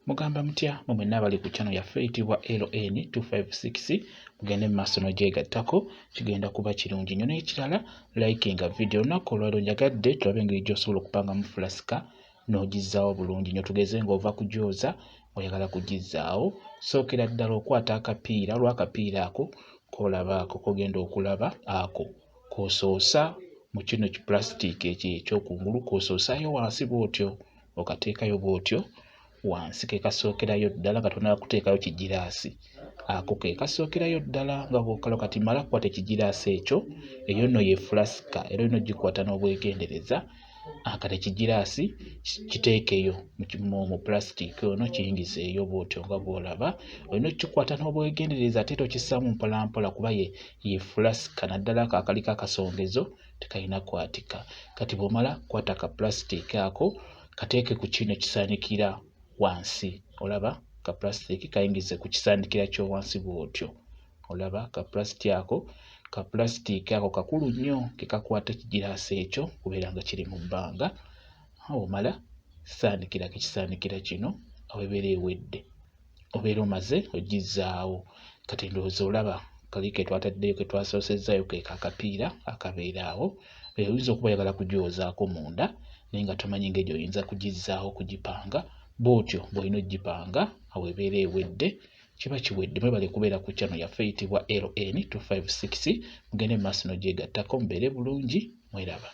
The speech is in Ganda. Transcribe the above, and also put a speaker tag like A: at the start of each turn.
A: Mugamba mutya mwe nabali ku channel yaffe eyitibwa LN256 mugende mu maaso n'ogyegattako kigenda kuba kirungi nnyo n'ekirala likinga video olunaku olwaleero njagadde tulabe engeri gy'osobola okupangamu fulasika n'ogizaawo bulungi nnyo tugeze ng'ova kugyoza oyagala kugizaawo sookera ddala okwata akapiira olw'akapiira ako k'olabaako k'ogenda okulaba ako k'osoosa mu kino kipulasitika eky'okungulu k'osoosaayo wansi bw'otyo okateekayo bw'otyo wansi ke kasookerayo ddala nga tonaba kuteekayo kigiraasi ako ke kasookerayo ddala nga bw'okala kati mala kukwata ekigiraasi ekyo eyo nno ye fulasika era olina ogikwata n'obwegendereza kati ekigiraasi kiteekeyo mu pulasitiika ono kiyingizeeyo bw'otyo nga bw'olaba olina okikwata n'obwegendereza ate tokissaamu mpolampola kuba ye fulasika naddala ako akaliko akasongezo tekalina kwatika kati bw'omala kwata ka pulasitiika ako kateeke ku kino kisaanikira wansi olaba ka plastic kayingize ku kisaanikira kyo wansi bw'otyo olaba ka plastic ako kakulu nnyo ke kakwata ekigiraasi ekyo kubeera nga kiri mu bbanga omala saanikira ekisaanikira kino awebeera ewedde obeera omaze ogizaawo kati ndowooza olaba kali ke twataddeyo ke twasoosezaayo ke kakapiira akabeera awo oyinza okuba oyagala kugyozaako munda naye nga tomanyi ngeri oyinza kugizaawo kugipanga bw'otyo bw'olina ogipanga awo ebeera ewedde kiba kiwedde mwebale kubeera ku channel yaffe eyitibwa LN256 mugende mu maaso n'ogyegattako mubeere bulungi mweraba.